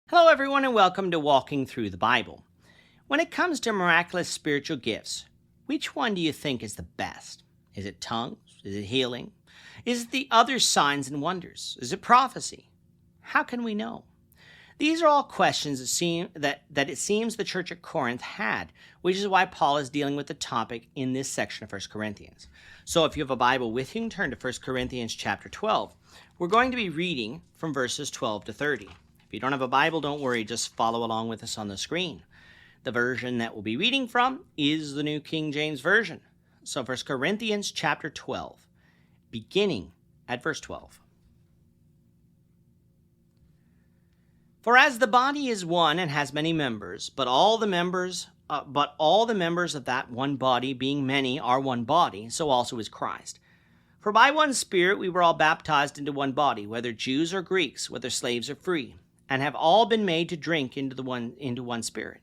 Hello, everyone, and welcome to Walking Through the Bible. When it comes to miraculous spiritual gifts, which one do you think is the best? Is it tongues? Is it healing? Is it the other signs and wonders? Is it prophecy? How can we know? These are all questions that it seems the church at Corinth had, which is why Paul is dealing with the topic in this section of 1 Corinthians. So if you have a Bible with you, you can turn to 1 Corinthians chapter 12. We're going to be reading from verses 12 to 30. If you don't have a Bible, don't worry, just follow along with us on the screen. The version that we'll be reading from is the New King James Version. So 1 Corinthians chapter 12, beginning at verse 12. For as the body is one and has many members, but all the members of that one body, being many, are one body, so also is Christ. For by one Spirit we were all baptized into one body, whether Jews or Greeks, whether slaves or free, and have all been made to drink into one Spirit.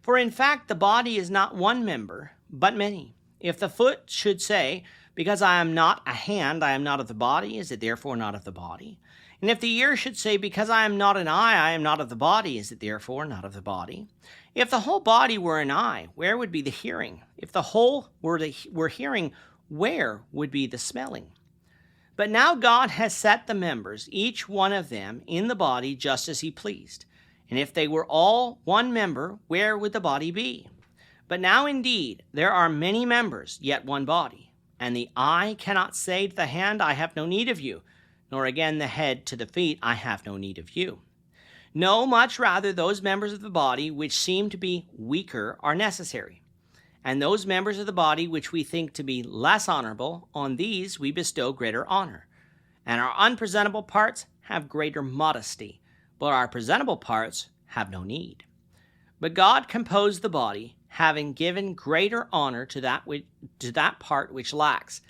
For in fact the body is not one member, but many. If the foot should say, because I am not a hand, I am not of the body, is it therefore not of the body? And if the ear should say, because I am not an eye, I am not of the body, is it therefore not of the body? If the whole body were an eye, where would be the hearing? If the whole were hearing, where would be the smelling? But now God has set the members, each one of them, in the body just as he pleased. And if they were all one member, where would the body be? But now indeed there are many members, yet one body. And the eye cannot say to the hand, I have no need of you, nor again the head to the feet, I have no need of you. No, much rather those members of the body which seem to be weaker are necessary. And those members of the body which we think to be less honorable, on these we bestow greater honor. And our unpresentable parts have greater modesty, but our presentable parts have no need. But God composed the body, having given greater honor to that part which lacks,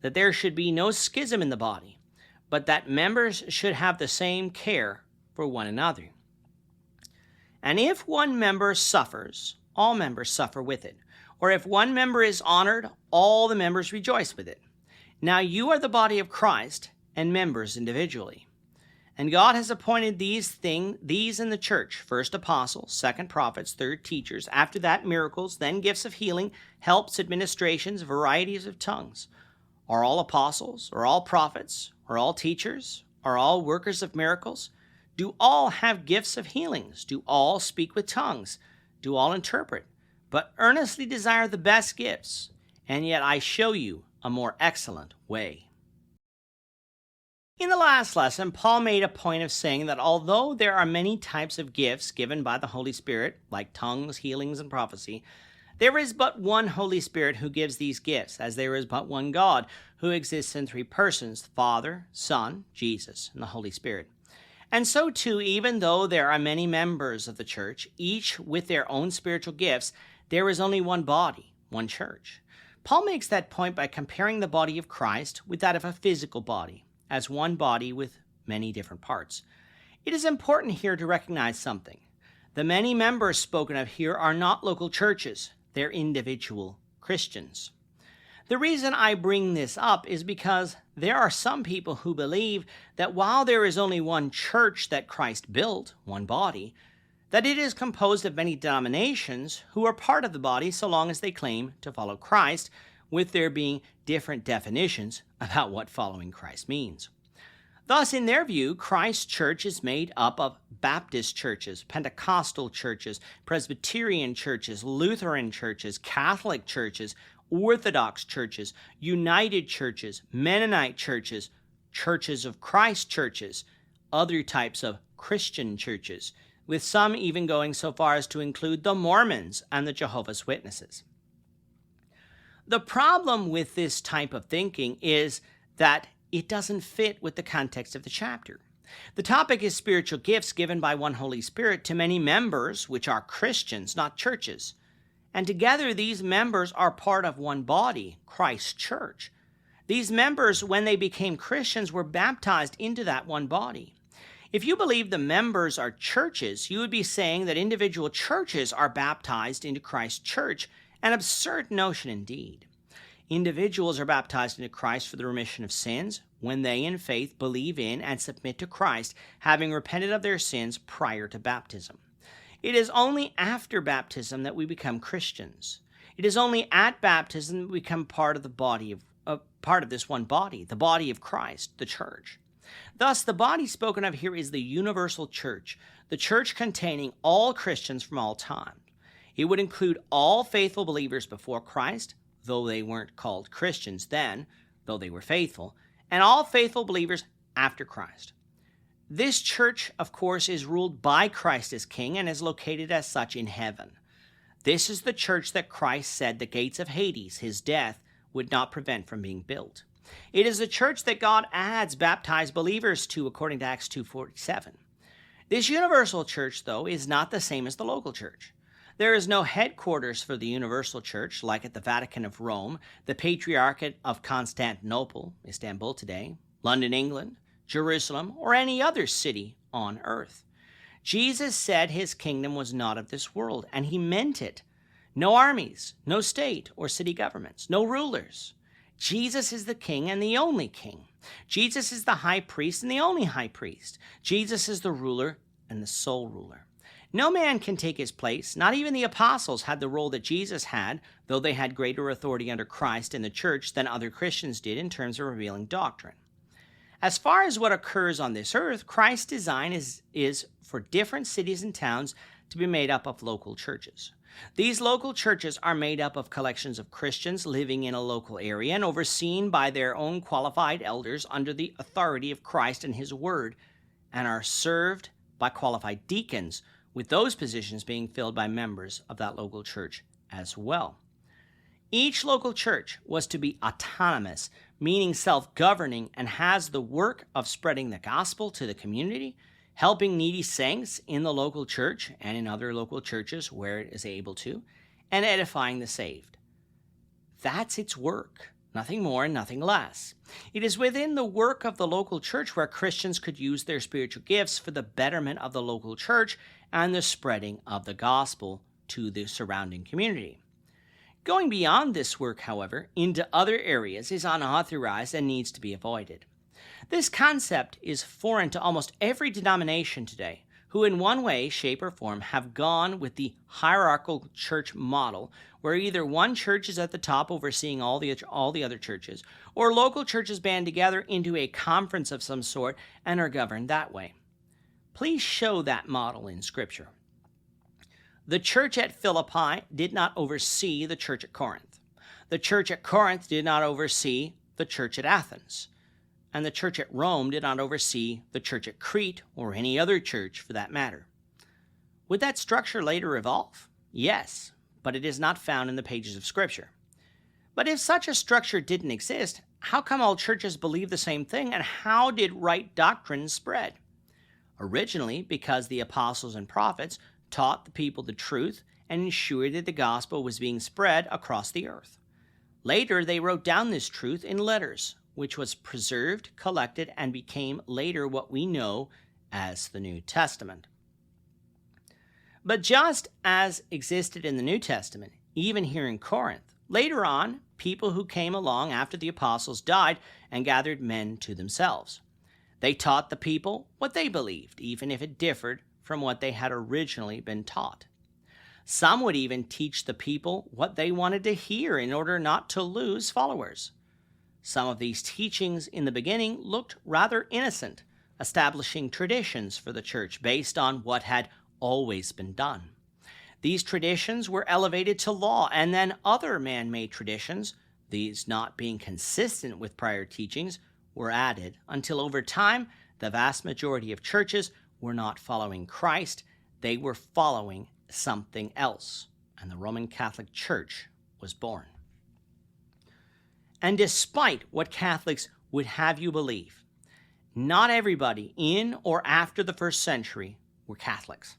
that there should be no schism in the body, but that members should have the same care for one another. And if one member suffers, all members suffer with it. Or if one member is honored, all the members rejoice with it. Now you are the body of Christ, and members individually. And God has appointed these in the church, first apostles, second prophets, third teachers, after that miracles, then gifts of healing, helps, administrations, varieties of tongues. Are all apostles? Are all prophets? Are all teachers? Are all workers of miracles? Do all have gifts of healings? Do all speak with tongues? Do all interpret? But earnestly desire the best gifts, and yet I show you a more excellent way. In the last lesson, Paul made a point of saying that although there are many types of gifts given by the Holy Spirit, like tongues, healings, and prophecy, there is but one Holy Spirit who gives these gifts, as there is but one God who exists in three persons, the Father, Son, Jesus, and the Holy Spirit. And so too, even though there are many members of the church, each with their own spiritual gifts, there is only one body, one church. Paul makes that point by comparing the body of Christ with that of a physical body, as one body with many different parts. It is important here to recognize something. The many members spoken of here are not local churches, they're individual Christians. The reason I bring this up is because there are some people who believe that while there is only one church that Christ built, one body, that it is composed of many denominations who are part of the body so long as they claim to follow Christ, with there being different definitions about what following Christ means. Thus, in their view, Christ's church is made up of Baptist churches, Pentecostal churches, Presbyterian churches, Lutheran churches, Catholic churches, Orthodox churches, United churches, Mennonite churches, Churches of Christ churches, other types of Christian churches, with some even going so far as to include the Mormons and the Jehovah's Witnesses. The problem with this type of thinking is that it doesn't fit with the context of the chapter. The topic is spiritual gifts given by one Holy Spirit to many members, which are Christians, not churches. And together these members are part of one body, Christ's church. These members, when they became Christians, were baptized into that one body. If you believe the members are churches, you would be saying that individual churches are baptized into Christ's church, an absurd notion indeed. Individuals are baptized into Christ for the remission of sins when they in faith believe in and submit to Christ, having repented of their sins prior to baptism. It is only after baptism that we become Christians. It is only at baptism that we become part of this one body, the body of Christ, the church. Thus, the body spoken of here is the universal church, the church containing all Christians from all time. It would include all faithful believers before Christ, though they weren't called Christians then, though they were faithful, and all faithful believers after Christ. This church, of course, is ruled by Christ as King and is located as such in heaven. This is the church that Christ said the gates of Hades, his death, would not prevent from being built. It is the church that God adds baptized believers to, according to Acts 2:47. This universal church, though, is not the same as the local church. There is no headquarters for the universal church, like at the Vatican of Rome, the Patriarchate of Constantinople, Istanbul today, London, England, Jerusalem, or any other city on earth. Jesus said his kingdom was not of this world, and he meant it. No armies, no state or city governments, no rulers. Jesus is the king and the only king. Jesus is the high priest and the only high priest. Jesus is the ruler and the sole ruler. No man can take his place. Not even the apostles had the role that Jesus had, though they had greater authority under Christ in the church than other Christians did in terms of revealing doctrine. As far as what occurs on this earth, Christ's design is for different cities and towns to be made up of local churches. These local churches are made up of collections of Christians living in a local area and overseen by their own qualified elders under the authority of Christ and his word, and are served by qualified deacons, with those positions being filled by members of that local church as well. Each local church was to be autonomous, meaning self-governing, and has the work of spreading the gospel to the community, helping needy saints in the local church and in other local churches where it is able to, and edifying the saved. That's its work, nothing more and nothing less. It is within the work of the local church where Christians could use their spiritual gifts for the betterment of the local church and the spreading of the gospel to the surrounding community. Going beyond this work, however, into other areas is unauthorized and needs to be avoided. This concept is foreign to almost every denomination today, who in one way, shape, or form have gone with the hierarchical church model, where either one church is at the top overseeing all the other churches, or local churches band together into a conference of some sort and are governed that way. Please show that model in Scripture. The church at Philippi did not oversee the church at Corinth. The church at Corinth did not oversee the church at Athens. And the church at Rome did not oversee the church at Crete or any other church for that matter. Would that structure later evolve? Yes, but it is not found in the pages of Scripture. But if such a structure didn't exist, how come all churches believe the same thing, and how did right doctrine spread? Originally, because the apostles and prophets taught the people the truth and ensured that the gospel was being spread across the earth. Later, they wrote down this truth in letters, which was preserved, collected, and became later what we know as the New Testament. But just as existed in the New Testament, even here in Corinth, later on, people who came along after the apostles died and gathered men to themselves. They taught the people what they believed, even if it differed from what they had originally been taught. Some would even teach the people what they wanted to hear in order not to lose followers. Some of these teachings in the beginning looked rather innocent, establishing traditions for the church based on what had always been done. These traditions were elevated to law, and then other man-made traditions, these not being consistent with prior teachings, were added until over time the vast majority of churches were not following Christ, they were following something else, and the Roman Catholic Church was born. And despite what Catholics would have you believe, not everybody in or after the first century were Catholics.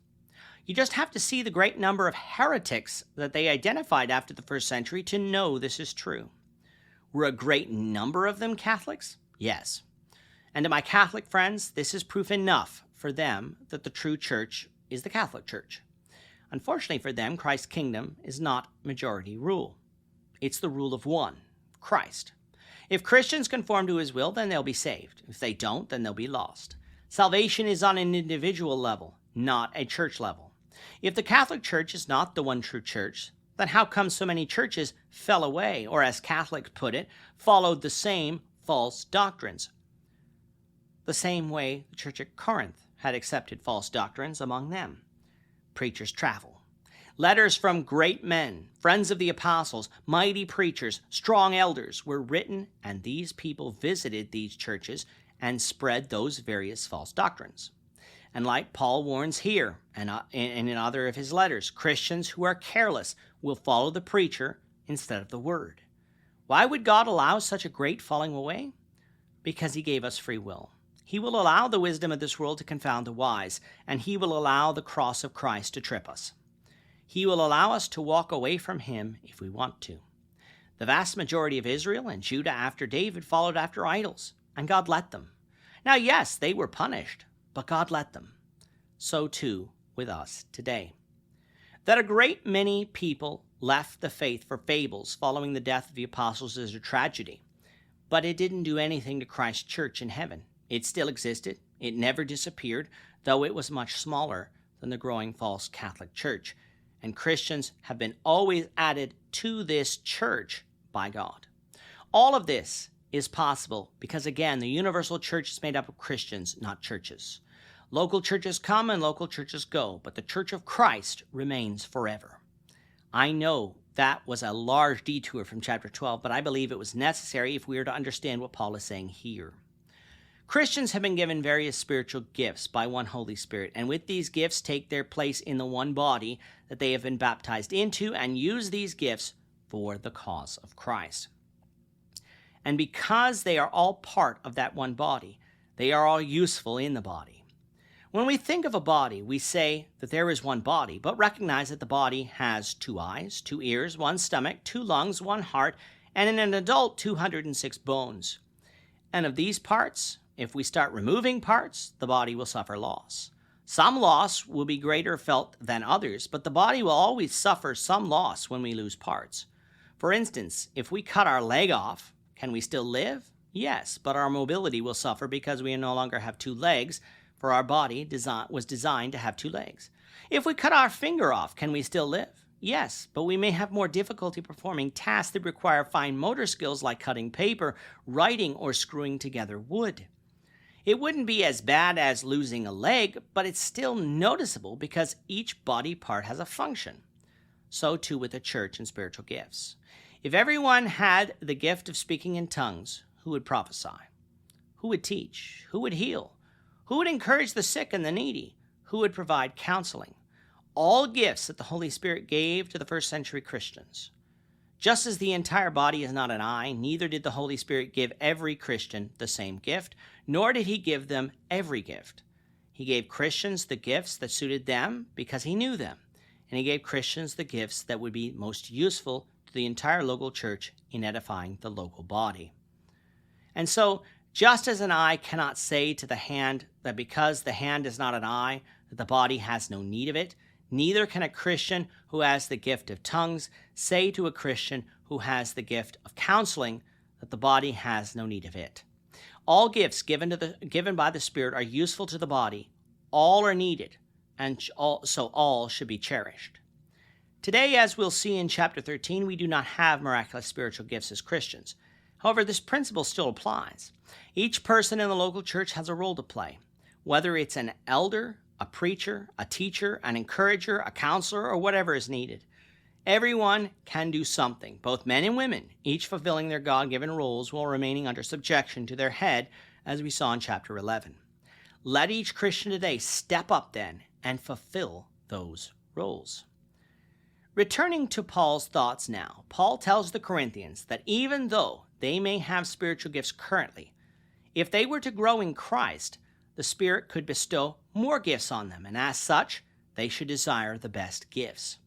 You just have to see the great number of heretics that they identified after the first century to know this is true. Were a great number of them Catholics? Yes. And to my Catholic friends, this is proof enough for them that the true church is the Catholic Church. Unfortunately for them, Christ's kingdom is not majority rule. It's the rule of one, of Christ. If Christians conform to his will, then they'll be saved. If they don't, then they'll be lost. Salvation is on an individual level, not a church level. If the Catholic Church is not the one true church, then how come so many churches fell away, or as Catholics put it, followed the same false doctrines? The same way the church at Corinth had accepted false doctrines among them. Preachers travel. Letters from great men, friends of the apostles, mighty preachers, strong elders were written, and these people visited these churches and spread those various false doctrines. And like Paul warns here and in other of his letters, Christians who are careless will follow the preacher instead of the word. Why would God allow such a great falling away? Because he gave us free will. He will allow the wisdom of this world to confound the wise, and he will allow the cross of Christ to trip us. He will allow us to walk away from him if we want to. The vast majority of Israel and Judah after David followed after idols, and God let them. Now, yes, they were punished, but God let them. So too with us today. That a great many people left the faith for fables following the death of the apostles is a tragedy, but it didn't do anything to Christ's church in heaven. It still existed. It never disappeared, though it was much smaller than the growing false Catholic Church. And Christians have been always added to this church by God. All of this is possible because, again, the universal church is made up of Christians, not churches. Local churches come and local churches go, but the church of Christ remains forever. I know that was a large detour from chapter 12, but I believe it was necessary if we are to understand what Paul is saying here. Christians have been given various spiritual gifts by one Holy Spirit, and with these gifts take their place in the one body that they have been baptized into and use these gifts for the cause of Christ. And because they are all part of that one body, they are all useful in the body. When we think of a body, we say that there is one body, but recognize that the body has 2 eyes, 2 ears, 1 stomach, 2 lungs, 1 heart, and in an adult 206 bones. And of these parts, if we start removing parts, the body will suffer loss. Some loss will be greater felt than others, but the body will always suffer some loss when we lose parts. For instance, if we cut our leg off, can we still live? Yes, but our mobility will suffer because we no longer have 2 legs, for our body was designed to have 2 legs. If we cut our finger off, can we still live? Yes, but we may have more difficulty performing tasks that require fine motor skills like cutting paper, writing, or screwing together wood. It wouldn't be as bad as losing a leg, but it's still noticeable because each body part has a function. So too with the church and spiritual gifts. If everyone had the gift of speaking in tongues, who would prophesy? Who would teach? Who would heal? Who would encourage the sick and the needy? Who would provide counseling? All gifts that the Holy Spirit gave to the first century Christians. Just as the entire body is not an eye, neither did the Holy Spirit give every Christian the same gift, nor did he give them every gift. He gave Christians the gifts that suited them because he knew them, and he gave Christians the gifts that would be most useful to the entire local church in edifying the local body. And so, just as an eye cannot say to the hand that because the hand is not an eye, that the body has no need of it, neither can a Christian who has the gift of tongues say to a Christian who has the gift of counseling that the body has no need of it. All gifts given by the Spirit are useful to the body. All are needed, and so all should be cherished. Today, as we'll see in chapter 13, we do not have miraculous spiritual gifts as Christians. However, this principle still applies. Each person in the local church has a role to play, whether it's an elder, a preacher, a teacher, an encourager, a counselor, or whatever is needed. Everyone can do something, both men and women, each fulfilling their God-given roles while remaining under subjection to their head, as we saw in chapter 11. Let each Christian today step up then and fulfill those roles. Returning to Paul's thoughts now, Paul tells the Corinthians that even though they may have spiritual gifts currently, if they were to grow in Christ, the Spirit could bestow more gifts on them, and as such, they should desire the best gifts.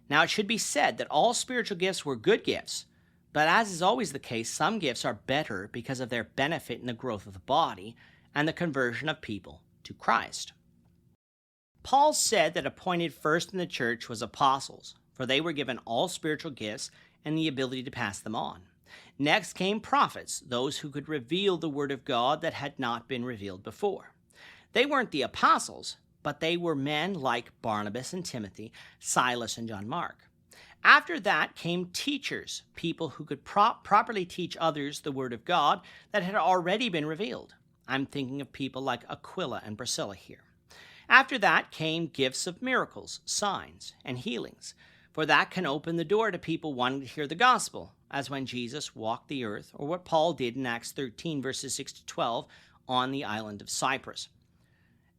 Now, it should be said that all spiritual gifts were good gifts, but as is always the case, some gifts are better because of their benefit in the growth of the body and the conversion of people to Christ. Paul said that appointed first in the church was apostles, for they were given all spiritual gifts and the ability to pass them on. Next came prophets, those who could reveal the word of God that had not been revealed before. They weren't the apostles, but they were men like Barnabas and Timothy, Silas and John Mark. After that came teachers, people who could properly teach others the word of God that had already been revealed. I'm thinking of people like Aquila and Priscilla here. After that came gifts of miracles, signs, and healings, for that can open the door to people wanting to hear the gospel, as when Jesus walked the earth, or what Paul did in Acts 13, verses 6 to 12, on the island of Cyprus.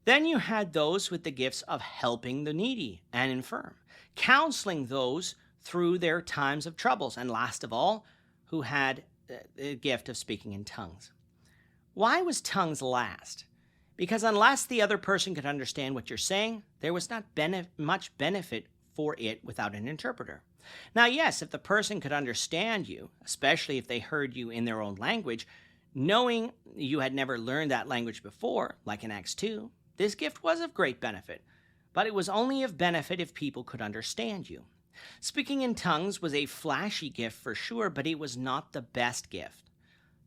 Then you had those with the gifts of helping the needy and infirm, counseling those through their times of troubles, and last of all, who had the gift of speaking in tongues. Why was tongues last? Because unless the other person could understand what you're saying, there was not much benefit for it without an interpreter. Now, yes, if the person could understand you, especially if they heard you in their own language, knowing you had never learned that language before, like in Acts 2, this gift was of great benefit, but it was only of benefit if people could understand you. Speaking in tongues was a flashy gift for sure, but it was not the best gift.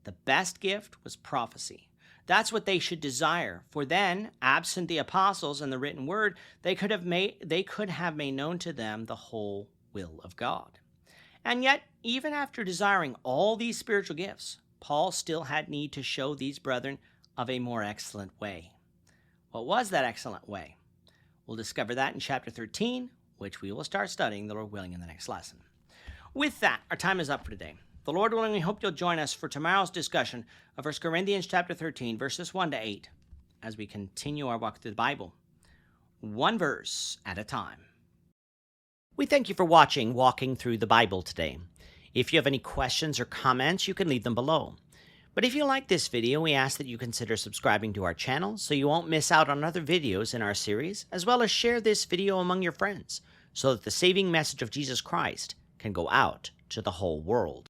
The best gift was prophecy. That's what they should desire, for then, absent the apostles and the written word, they could have made known to them the whole will of God. And yet, even after desiring all these spiritual gifts, Paul still had need to show these brethren of a more excellent way. What was that excellent way? We'll discover that in chapter 13, which we will start studying, the Lord willing, in the next lesson. With that, our time is up for today. The Lord willing, we hope you'll join us for tomorrow's discussion of 1 Corinthians chapter 13, verses 1 to 8, as we continue our walk through the Bible, one verse at a time. We thank you for watching Walking Through the Bible today. If you have any questions or comments, you can leave them below. But if you like this video, we ask that you consider subscribing to our channel so you won't miss out on other videos in our series, as well as share this video among your friends so that the saving message of Jesus Christ can go out to the whole world.